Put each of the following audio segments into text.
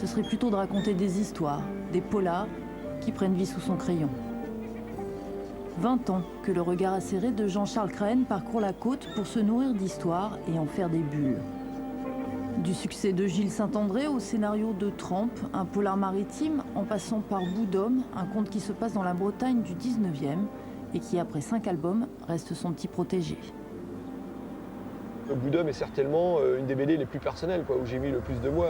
ce serait plutôt de raconter des histoires, des polars qui prennent vie sous son crayon. 20 ans que le regard acéré de Jean-Charles Craen parcourt la côte pour se nourrir d'histoires et en faire des bulles. Du succès de Gilles Saint-André au scénario de Trempe, un polar maritime, en passant par Bout d'homme, un conte qui se passe dans la Bretagne du 19e et qui, après 5 albums, reste son petit protégé. Bout d'homme est certainement une des BD les plus personnelles, où j'ai mis le plus de moi.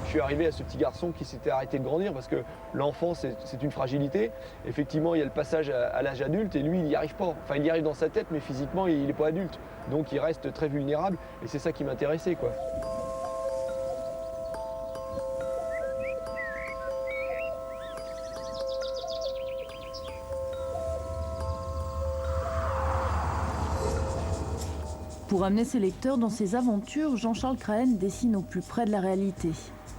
Je suis arrivé à ce petit garçon qui s'était arrêté de grandir parce que l'enfance, c'est une fragilité. Effectivement, il y a le passage à l'âge adulte et lui, il n'y arrive pas. Enfin, il y arrive dans sa tête, mais physiquement, il n'est pas adulte. Donc, il reste très vulnérable et c'est ça qui m'intéressait, Pour amener ses lecteurs dans ses aventures, Jean-Charles Craen dessine au plus près de la réalité.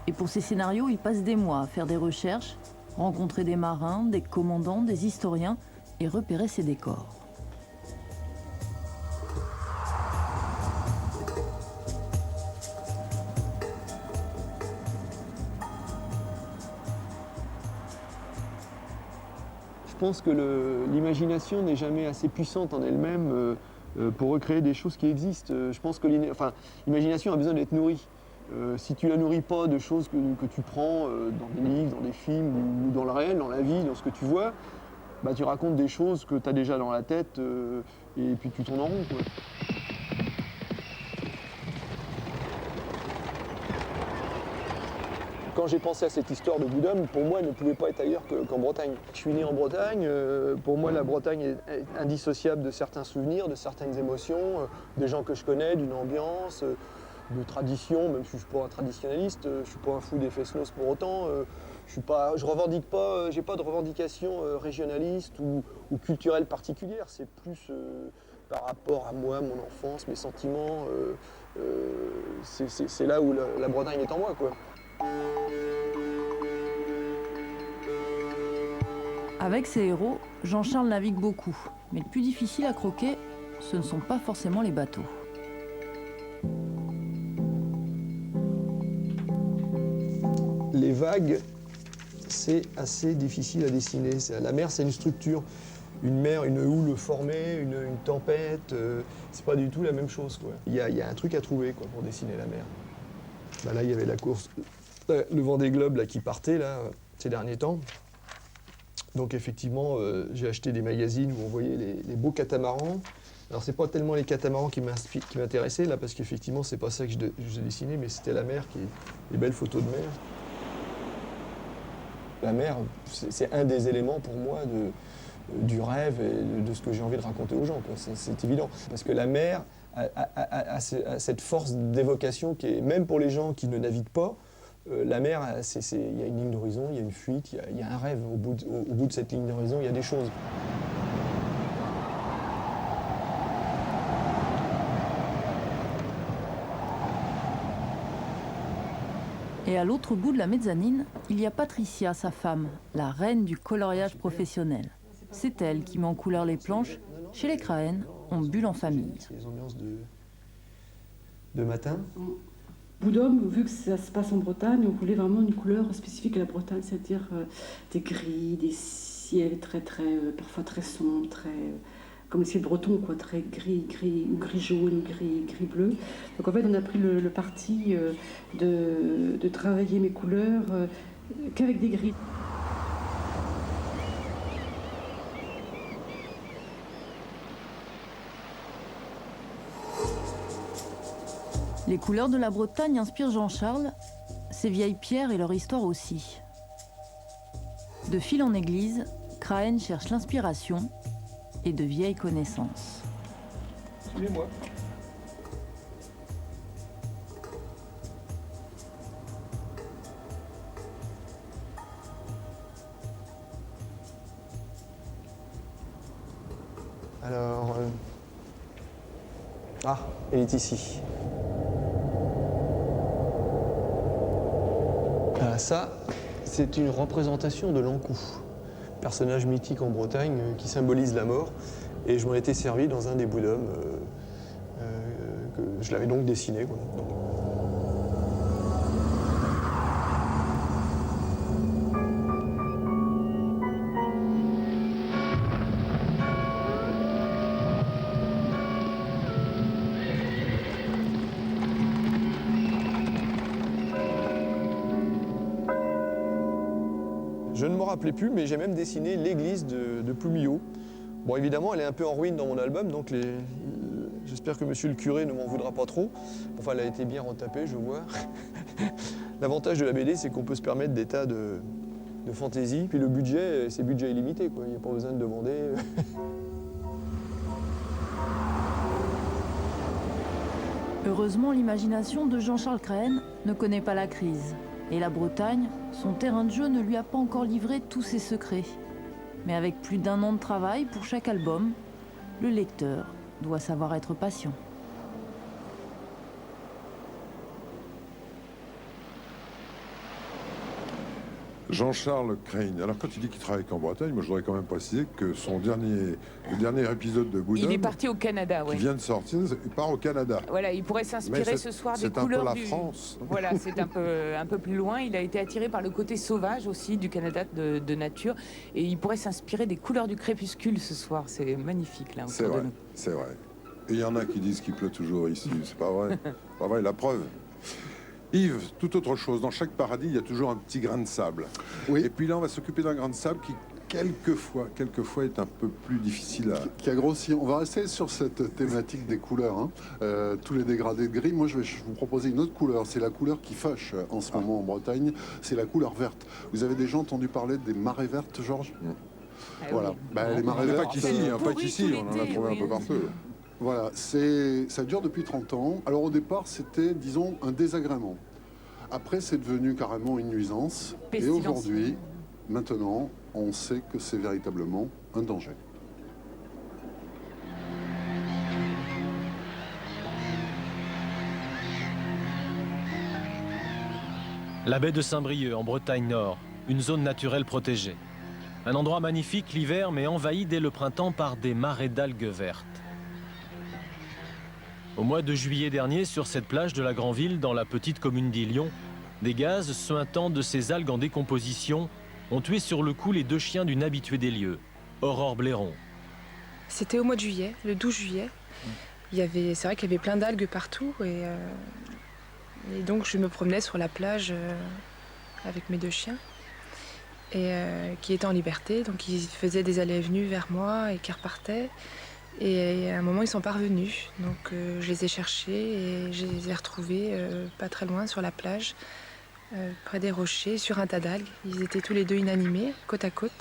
Et pour ses scénarios, il passe des mois à faire des recherches, rencontrer des marins, des commandants, des historiens et repérer ses décors. Je pense que l'imagination n'est jamais assez puissante en elle-même pour recréer des choses qui existent. Je pense que l'imagination a besoin d'être nourrie. Si tu la nourris pas de choses que tu prends dans des livres, dans des films ou dans le réel, dans la vie, dans ce que tu vois, tu racontes des choses que tu as déjà dans la tête et puis tu tournes en rond, Quand j'ai pensé à cette histoire de Bout d'homme, pour moi, elle ne pouvait pas être ailleurs qu'en Bretagne. Je suis né en Bretagne, pour moi la Bretagne est indissociable de certains souvenirs, de certaines émotions, des gens que je connais, d'une ambiance, de tradition, même si je ne suis pas un traditionnaliste, je ne suis pas un fou des Fesnos pour autant. Je revendique pas, j'ai pas de revendication régionaliste ou culturelle particulière, c'est plus par rapport à moi, mon enfance, mes sentiments. C'est là où la Bretagne est en moi, Avec ses héros, Jean-Charles navigue beaucoup. Mais le plus difficile à croquer, ce ne sont pas forcément les bateaux. Les vagues, c'est assez difficile à dessiner. La mer, c'est une structure. Une mer, une houle formée, une tempête, c'est pas du tout la même chose, Il y a un truc à trouver, pour dessiner la mer. Là, il y avait la course, le Vendée Globe qui partait, ces derniers temps. Donc, effectivement, j'ai acheté des magazines où on voyait les beaux catamarans. Alors, c'est pas tellement les catamarans qui m'intéressaient, parce qu'effectivement, c'est pas ça que j'ai dessiné, mais c'était la mer, les belles photos de mer. La mer, c'est un des éléments pour moi du rêve et de ce que j'ai envie de raconter aux gens. C'est évident. Parce que la mer a cette force d'évocation qui est, même pour les gens qui ne naviguent pas, la mer, il y a une ligne d'horizon, il y a une fuite, il y a un rêve. Au bout de cette ligne d'horizon, il y a des choses. Et à l'autre bout de la mezzanine, il y a Patricia, sa femme, la reine du coloriage professionnel. C'est elle qui met en couleur les planches. Chez les Craen, on bulle en famille. Les ambiances de matin. Bout d'homme, vu que ça se passe en Bretagne, on voulait vraiment une couleur spécifique à la Bretagne, c'est-à-dire des gris, des ciels parfois très sombres, comme le ciel breton, très gris, ou gris jaune, gris bleu. Donc en fait, on a pris le parti de travailler mes couleurs qu'avec des gris. Les couleurs de la Bretagne inspirent Jean-Charles, ses vieilles pierres et leur histoire aussi. De fil en aiguille, Craen cherche l'inspiration et de vieilles connaissances. Suivez-moi. Alors... Ah, elle est ici. Ça, c'est une représentation de l'Ancou, personnage mythique en Bretagne qui symbolise la mort. Et je m'en étais servi dans un des Bout d'homme, que je l'avais donc dessiné. Je ne me rappelais plus, mais j'ai même dessiné l'église de Ploumillot. Bon, évidemment, elle est un peu en ruine dans mon album, donc j'espère que monsieur le curé ne m'en voudra pas trop. Enfin, elle a été bien retapée, je vois. L'avantage de la BD, c'est qu'on peut se permettre des tas de fantaisie. Puis le budget, c'est budget illimité, quoi. Il n'y a pas besoin de demander. Heureusement, l'imagination de Jean-Charles Craen ne connaît pas la crise. Et la Bretagne, son terrain de jeu ne lui a pas encore livré tous ses secrets. Mais avec plus d'1 an de travail pour chaque album, le lecteur doit savoir être patient. Jean-Charles Craen. Alors quand il dit qu'il travaille qu'en Bretagne, moi je voudrais quand même préciser que le dernier épisode de Boudom, il est parti au Canada, qui vient de sortir, il part au Canada. Voilà, il pourrait s'inspirer ce soir des couleurs du... C'est un peu la France. Voilà, c'est un peu plus loin. Il a été attiré par le côté sauvage aussi du Canada de nature, et il pourrait s'inspirer des couleurs du crépuscule ce soir. C'est magnifique là autour de nous. C'est vrai. Et il y en a qui disent qu'il pleut toujours ici. C'est pas vrai. Pas vrai, la preuve. Yves, tout autre chose. Dans chaque paradis, il y a toujours un petit grain de sable. Oui. Et puis là, on va s'occuper d'un grain de sable qui, quelquefois, est un peu plus difficile à... Qui a grossi. On va rester sur cette thématique des couleurs. Hein. Tous les dégradés de gris. Moi, je vais vous proposer une autre couleur. C'est la couleur qui fâche en ce moment en Bretagne. C'est la couleur verte. Vous avez déjà entendu parler des marées vertes, Georges? Voilà. Oui. Les marées vertes... Pas qu'ici, on en a trouvé un peu partout. Voilà, ça dure depuis 30 ans. Alors au départ, c'était, disons, un désagrément. Après, c'est devenu carrément une nuisance. Et aujourd'hui, maintenant, on sait que c'est véritablement un danger. La baie de Saint-Brieuc, en Bretagne Nord, une zone naturelle protégée. Un endroit magnifique l'hiver, mais envahi dès le printemps par des marées d'algues vertes. Au mois de juillet dernier, sur cette plage de la Granville, dans la petite commune d'Ilion, des gaz suintant de ces algues en décomposition ont tué sur le coup les 2 chiens d'une habituée des lieux, Aurore Blairon. C'était au mois de juillet, le 12 juillet. C'est vrai qu'il y avait plein d'algues partout et donc je me promenais sur la plage avec mes 2 chiens qui étaient en liberté. Donc ils faisaient des allées et venues vers moi et qui repartaient. Et à un moment, ils sont pas revenus. Donc je les ai cherchés et je les ai retrouvés pas très loin sur la plage, près des rochers, sur un tas d'algues. Ils étaient tous les 2 inanimés, côte à côte.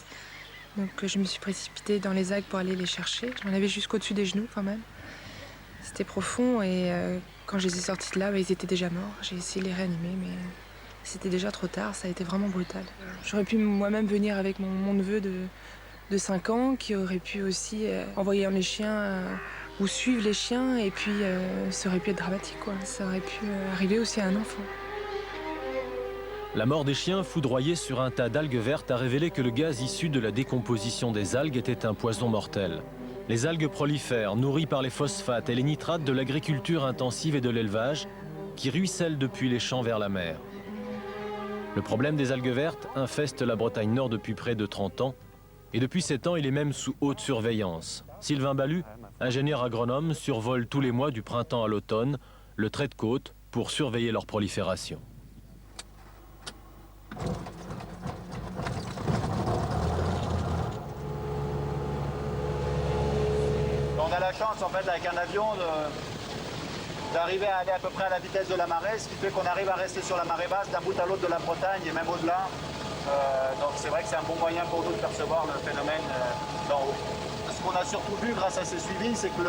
Donc je me suis précipitée dans les algues pour aller les chercher. J'en avais jusqu'au-dessus des genoux quand même. C'était profond et quand je les ai sortis de là, ils étaient déjà morts. J'ai essayé de les réanimer, mais c'était déjà trop tard. Ça a été vraiment brutal. J'aurais pu moi-même venir avec mon neveu de 5 ans qui aurait pu aussi envoyer les chiens ou suivre les chiens et puis ça aurait pu être dramatique, quoi. Ça aurait pu arriver aussi à un enfant. La mort des chiens foudroyés sur un tas d'algues vertes a révélé que le gaz issu de la décomposition des algues était un poison mortel. Les algues prolifèrent, nourries par les phosphates et les nitrates de l'agriculture intensive et de l'élevage, qui ruissellent depuis les champs vers la mer. Le problème des algues vertes infeste la Bretagne Nord depuis près de 30 ans, et depuis 7 ans, il est même sous haute surveillance. Sylvain Balu, ingénieur agronome, survole tous les mois du printemps à l'automne le trait de côte pour surveiller leur prolifération. On a la chance en fait avec un avion d'arriver à aller à peu près à la vitesse de la marée, ce qui fait qu'on arrive à rester sur la marée basse d'un bout à l'autre de la Bretagne et même au-delà. Donc c'est vrai que c'est un bon moyen pour nous de percevoir le phénomène d'en haut. Ce qu'on a surtout vu grâce à ces suivis, c'est que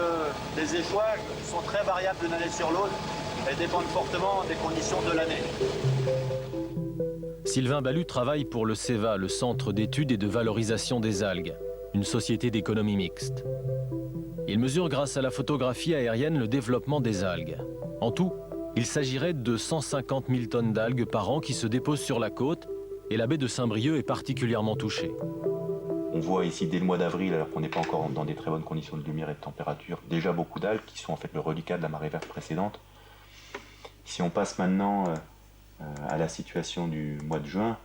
les échouages sont très variables d'une année sur l'autre et dépendent fortement des conditions de l'année. Sylvain Balu travaille pour le CEVA, le Centre d'études et de valorisation des algues, une société d'économie mixte. Il mesure grâce à la photographie aérienne le développement des algues. En tout, il s'agirait de 150 000 tonnes d'algues par an qui se déposent sur la côte, et la baie de Saint-Brieuc est particulièrement touchée. On voit ici dès le mois d'avril, alors qu'on n'est pas encore dans des très bonnes conditions de lumière et de température, déjà beaucoup d'algues qui sont en fait le reliquat de la marée verte précédente. Si on passe maintenant à la situation du mois de juin,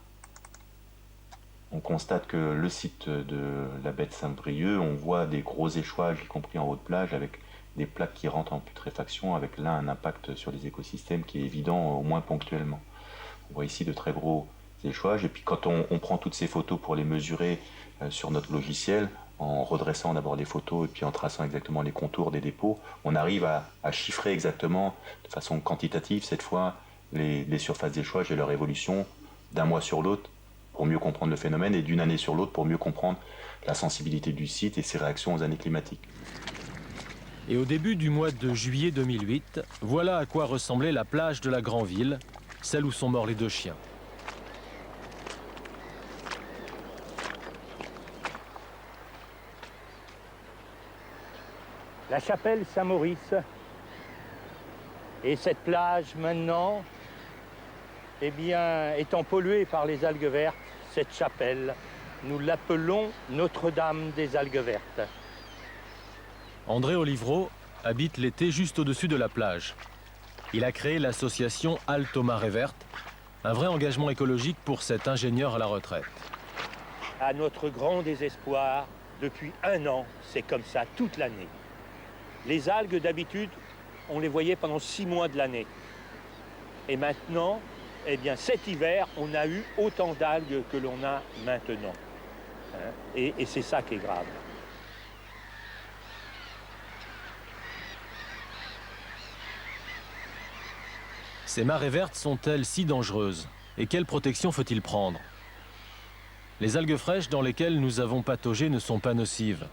on constate que le site de la baie de Saint-Brieuc, on voit des gros échouages, y compris en haute plage, avec des plaques qui rentrent en putréfaction, avec là un impact sur les écosystèmes qui est évident au moins ponctuellement. On voit ici de très gros échouages. Et puis quand on prend toutes ces photos pour les mesurer sur notre logiciel, en redressant d'abord les photos et puis en traçant exactement les contours des dépôts, on arrive à chiffrer exactement, de façon quantitative cette fois, les surfaces d'échouage et leur évolution d'un mois sur l'autre pour mieux comprendre le phénomène et d'une année sur l'autre pour mieux comprendre la sensibilité du site et ses réactions aux années climatiques. Et au début du mois de juillet 2008, voilà à quoi ressemblait la plage de la Granville, celle où sont morts les 2 chiens. La chapelle Saint-Maurice. Et cette plage maintenant, eh bien, étant polluée par les algues vertes, cette chapelle, nous l'appelons Notre-Dame des algues vertes. André Olivreau habite l'été juste au-dessus de la plage. Il a créé l'association Halte aux Marées Vertes, un vrai engagement écologique pour cet ingénieur à la retraite. À notre grand désespoir, depuis 1 an, c'est comme ça toute l'année. Les algues, d'habitude, on les voyait pendant 6 mois de l'année. Et maintenant, eh bien, cet hiver, on a eu autant d'algues que l'on a maintenant. Hein? Et c'est ça qui est grave. Ces marées vertes sont-elles si dangereuses? Et quelle protection faut-il prendre? Les algues fraîches dans lesquelles nous avons pataugé ne sont pas nocives.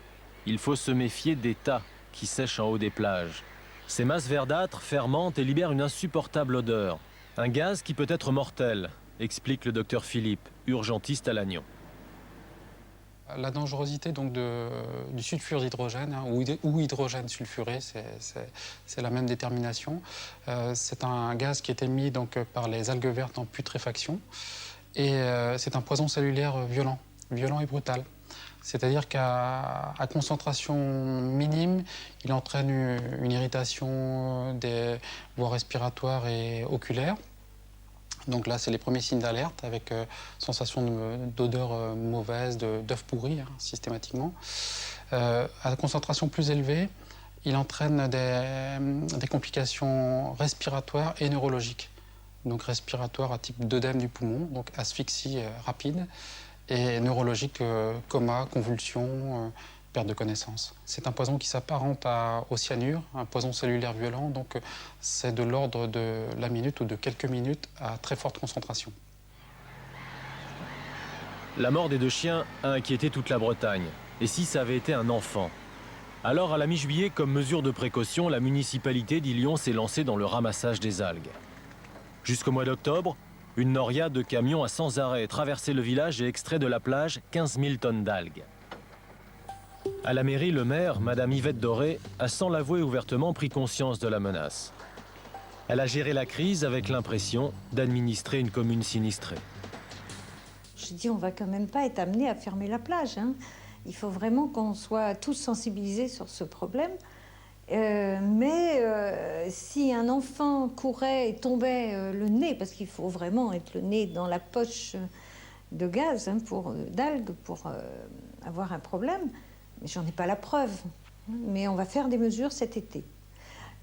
Il faut se méfier des tas qui sèchent en haut des plages. Ces masses verdâtres fermentent et libèrent une insupportable odeur. Un gaz qui peut être mortel, explique le docteur Philippe, urgentiste à Lannion. La dangerosité donc du sulfure d'hydrogène ou hydrogène sulfuré, c'est la même détermination. C'est un gaz qui est émis donc, par les algues vertes en putréfaction et c'est un poison cellulaire violent et brutal. C'est-à-dire qu'à concentration minime, il entraîne une irritation des voies respiratoires et oculaires. Donc là, c'est les premiers signes d'alerte avec sensation d'odeur mauvaise, d'œufs pourris, systématiquement. À concentration plus élevée, il entraîne des complications respiratoires et neurologiques. Donc respiratoires à type d'œdème du poumon, donc asphyxie rapide, et neurologique, coma, convulsions, perte de connaissance. C'est un poison qui s'apparente au cyanure, un poison cellulaire violent, donc c'est de l'ordre de la minute ou de quelques minutes à très forte concentration. La mort des 2 chiens a inquiété toute la Bretagne. Et si ça avait été un enfant? Alors à la mi-juillet, comme mesure de précaution, la municipalité d'Illion s'est lancée dans le ramassage des algues. Jusqu'au mois d'octobre, une noria de camions a sans arrêt traversé le village et extrait de la plage 15 000 tonnes d'algues. À la mairie, le maire, Madame Yvette Doré, a sans l'avouer ouvertement pris conscience de la menace. Elle a géré la crise avec l'impression d'administrer une commune sinistrée. Je dis, on va quand même pas être amené à fermer la plage. Hein. Il faut vraiment qu'on soit tous sensibilisés sur ce problème. Si un enfant courait et tombait le nez, parce qu'il faut vraiment être le nez dans la poche de gaz, hein, d'algues, pour avoir un problème, mais j'en ai pas la preuve. Mais on va faire des mesures cet été.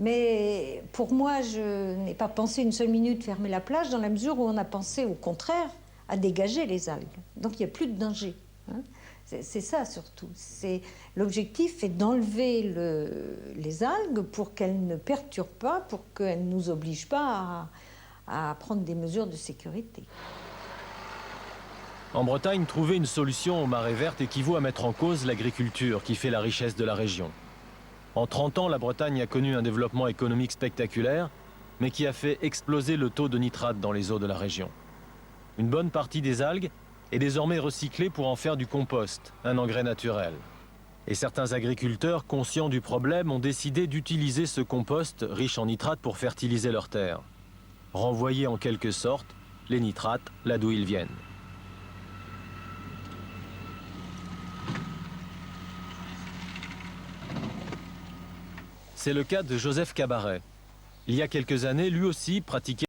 Mais pour moi, je n'ai pas pensé une seule minute fermer la plage, dans la mesure où on a pensé au contraire à dégager les algues. Donc il n'y a plus de danger. Hein. C'est ça surtout. L'objectif est d'enlever les algues pour qu'elles ne perturbent pas, pour qu'elles ne nous obligent pas à prendre des mesures de sécurité. En Bretagne, trouver une solution aux marées vertes équivaut à mettre en cause l'agriculture qui fait la richesse de la région. En 30 ans, la Bretagne a connu un développement économique spectaculaire, mais qui a fait exploser le taux de nitrate dans les eaux de la région. Une bonne partie des algues est désormais recyclée pour en faire du compost, un engrais naturel. Et certains agriculteurs, conscients du problème, ont décidé d'utiliser ce compost riche en nitrate pour fertiliser leurs terres. Renvoyer en quelque sorte les nitrates là d'où ils viennent. C'est le cas de Joseph Cabaret. Il y a quelques années, lui aussi pratiquait